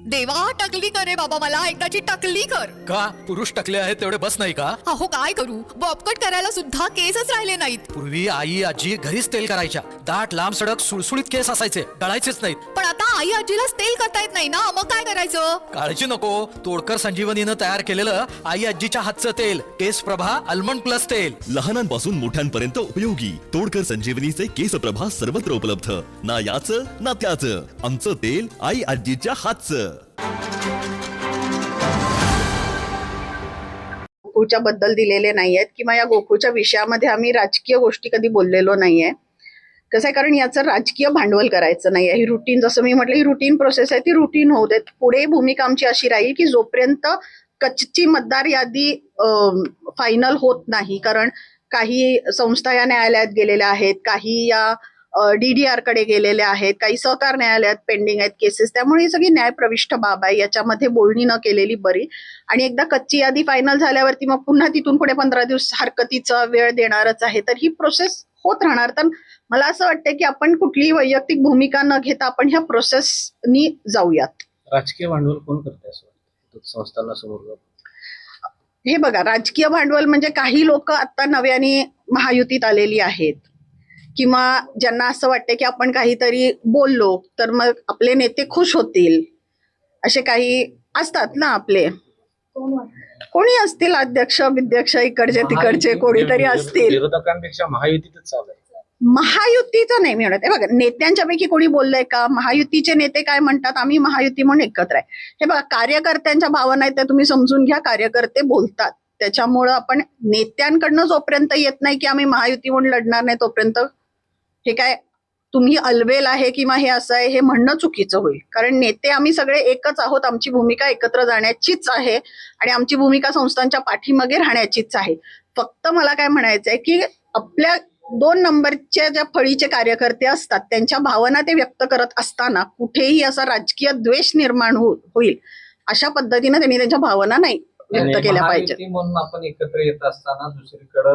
देवा टकली करे बाबा, मला एकदाची टकली कर. का पुरुष टकले आहेत तेवढे बस नाही का? अहो काय करू, बॉबकट करायला सुद्धा केसच राहिले नाहीत. पूर्वी आई आजी घरीच तेल करायच्या. दाट लांब सडक सुळसुळीत केस असायचे, डळायचेच नाहीत. पण आता आई आजीलाच तेल करता येत नाही ना, मग काय करायचं? काळजी नको, तोडकर संजीवनीनं तयार केलेलं आई आजीच्या हातचं तेल केस प्रभा आल्मंड प्लस तेल. लहानांपासून मोठ्यांपर्यंत उपयोगी तोडकर संजीवनीचे केस प्रभा सर्वत्र उपलब्ध. ना याचं ना त्याचं, आमचं तेल आई आजीच्या हातचं. गोकुळच्या बद्दल दिलेले नाहीयेत किंवा या गोकुळच्या विषयामध्ये आम्ही राजकीय गोष्टी कधी बोललेलो नाहीये. कसं आहे, कारण याचं राजकीय भांडवल करायचं नाहीये. ही रुटीन, जसं मी म्हटलं, ही रुटीन प्रोसेस आहे, ती रुटीन होऊ देत. पुढे भूमिका आमची अशी राहील की जोपर्यंत कच्ची मतदार यादी फायनल होत नाही, कारण काही संस्था या न्यायालयात गेलेल्या आहेत, काही या DDR कडे गेलेल्या आहेत, काही सहकार न्यायालयात पेंडिंग आहेत केसेस. त्यामुळे ही सगळी न्यायप्रविष्ट बाब आहे, याच्यामध्ये बोलणी न केलेली बरी. आणि एकदा कच्ची यादी फायनल झाल्यावरती मग पुन्हा तिथून पुढे 15 दिवस हरकतीचा वेळ देणारच आहे. तर ही प्रोसेस होत राहणार. तर मला असं वाटतं की आपण कुठलीही वैयक्तिक भूमिका न घेता आपण ह्या प्रोसेसनी जाऊयात. राजकीय भांडवल कोण करते असं वाटतं संस्थांना समोर? हे बघा, राजकीय भांडवल म्हणजे काही लोक आता नव्याने महायुतीत आलेली आहेत किंवा ज्यांना असं वाटतं की आपण काहीतरी बोललो तर मग आपले नेते खुश होतील, असे काही असतात ना आपले. कोणी असतील, अध्यक्ष विध्यक्ष इकडचे तिकडचे कोणीतरी असतील. विरोधकांपेक्षा महायुतीतच चालू आहे. महायुतीचं नाही मी म्हणत आहे. बघा, नेत्यांच्या पैकी कोणी बोललंय का? महायुतीचे नेते काय म्हणतात, आम्ही महायुती म्हणून एकत्र आहे. हे बघा, कार्यकर्त्यांच्या भावना आहेत त्या तुम्ही समजून घ्या. कार्यकर्ते बोलतात, त्याच्यामुळं आपण नेत्यांकडनं जोपर्यंत येत नाही की आम्ही महायुती म्हणून लढणार नाही, तोपर्यंत हे काय तुम्ही अलबेल आहे किंवा हे असं आहे हे म्हणणं चुकीचं होईल. कारण नेते आम्ही सगळे एकच आहोत. आमची भूमिका एकत्र जाण्याचीच आहे आणि आमची भूमिका संस्थांच्या पाठीमागे राहण्याचीच आहे. फक्त मला काय म्हणायचंय की आपल्या 2 नंबरच्या ज्या फळीचे कार्यकर्ते असतात त्यांच्या भावना ते व्यक्त करत असताना कुठेही असा राजकीय द्वेष निर्माण होईल अशा पद्धतीने त्यांनी त्यांच्या भावना नाही व्यक्त केल्या पाहिजेत. म्हणून आपण एकत्र येत असताना दुसरीकडे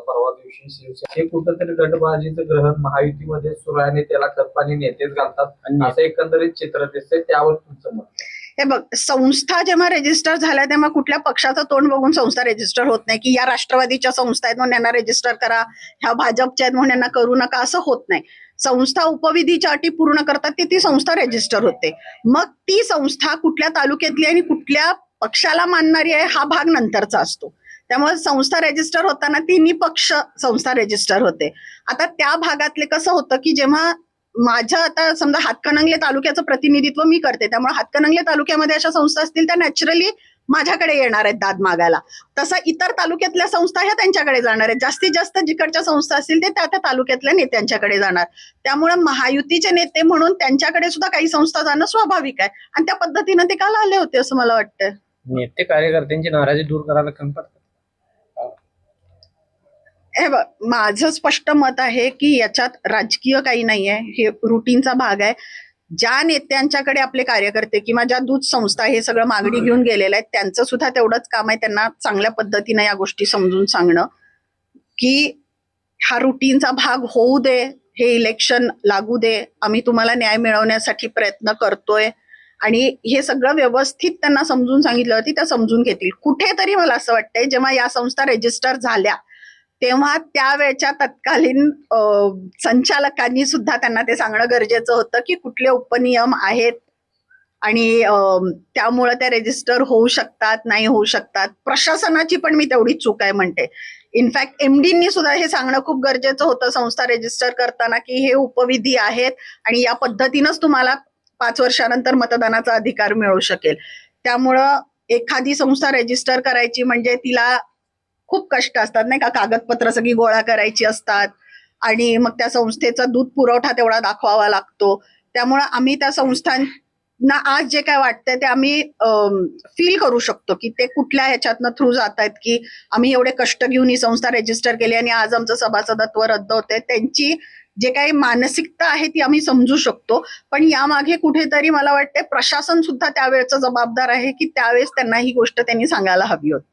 परवा दिवशी शिवसेना हे कुठंतरी गटबाजीचं ग्रहण महायुतीमध्ये सुरू आहे आणि त्याला खतपाणी नेतेच घालतात असं एकंदरीत चित्र दिसतंय. त्यावर तुमचं मत? हे बघ, संस्था जेव्हा रजिस्टर झाल्या तेव्हा कुठल्या पक्षाचं तोंड बघून संस्था रजिस्टर होत नाही की या राष्ट्रवादीच्या संस्था आहेत म्हणून यांना रजिस्टर करा, ह्या भाजपच्या आहेत म्हणून यांना करू नका, असं होत नाही. संस्था उपविधीच्या अटी पूर्ण करतात ती संस्था रजिस्टर होते. मग ती संस्था कुठल्या तालुक्यातली आणि कुठल्या पक्षाला मानणारी आहे हा भाग नंतरचा असतो. त्यामुळे संस्था रजिस्टर होताना ती निपक्ष संस्था रजिस्टर होते. आता त्या भागातले कसं होतं की जेव्हा माझ्या आता समजा हातकणंगले तालुक्याचं प्रतिनिधित्व मी करते, त्यामुळे हातकणंगले तालुक्यामध्ये अशा संस्था असतील त्या नॅचरली माझ्याकडे येणार आहेत दाद मागायला. तसा इतर तालुक्यातल्या संस्था ह्या त्यांच्याकडे जाणार आहेत. जास्तीत जास्त जिकडच्या संस्था असतील ते त्या त्या तालुक्यातल्या नेत्यांच्याकडे जाणार. त्यामुळे महायुतीचे नेते म्हणून त्यांच्याकडे सुद्धा काही संस्था जाणं स्वाभाविक आहे आणि त्या पद्धतीनं ते काल आले होते असं मला वाटतं. नेते कार्यकर्त्यांची नाराजी दूर करायला कमी पडतात. हे बघ, माझं स्पष्ट मत आहे की याच्यात राजकीय काही नाहीये, हे रुटीनचा भाग आहे. ज्या नेत्यांच्याकडे आपले कार्यकर्ते किंवा ज्या दूध संस्था हे सगळं मागणी घेऊन गेलेल्या आहेत त्यांचं सुद्धा तेवढंच काम आहे त्यांना चांगल्या पद्धतीने या गोष्टी समजून सांगणं की हा रुटीनचा भाग होऊ दे, हे इलेक्शन लागू दे, आम्ही तुम्हाला न्याय मिळवण्यासाठी प्रयत्न करतोय आणि हे सगळं व्यवस्थित त्यांना समजून सांगितलं होती, त्या समजून घेतील. कुठेतरी मला असं वाटतंय जेव्हा या संस्था रजिस्टर झाल्या तेव्हा त्यावेळच्या तत्कालीन संचालकांनी सुद्धा त्यांना ते सांगणं गरजेचं होतं की कुठले उपनियम आहेत आणि त्यामुळे त्या रजिस्टर होऊ शकतात नाही होऊ शकतात. प्रशासनाची पण मी तेवढी चूक आहे म्हणते. इनफॅक्ट MDंनी सुद्धा हे सांगणं खूप गरजेचं होतं संस्था रजिस्टर करताना की हे उपविधी आहेत आणि या पद्धतीनंच तुम्हाला 5 वर्षानंतर मतदानाचा अधिकार मिळू शकेल. त्यामुळं एखादी संस्था रजिस्टर करायची म्हणजे तिला खूप कष्ट असतात नाही का, कागदपत्र सगळी गोळा करायची असतात आणि मग त्या संस्थेचा दूध पुरवठा तेवढा दाखवावा लागतो. त्यामुळं आम्ही त्या संस्थांना आज जे काय वाटतंय ते आम्ही फील करू शकतो की ते कुठल्या ह्याच्यातनं थ्रू जात आहेत की आम्ही एवढे कष्ट घेऊन ही संस्था रजिस्टर केली आणि आज आमचं सभासदत्व रद्द होते. त्यांची जे काही मानसिकता आहे ती आम्ही समजू शकतो. पण यामागे कुठेतरी मला वाटतं प्रशासन सुद्धा त्यावेळेचं जबाबदार आहे की त्यावेळेस त्यांना ही गोष्ट त्यांनी सांगायला हवी होती.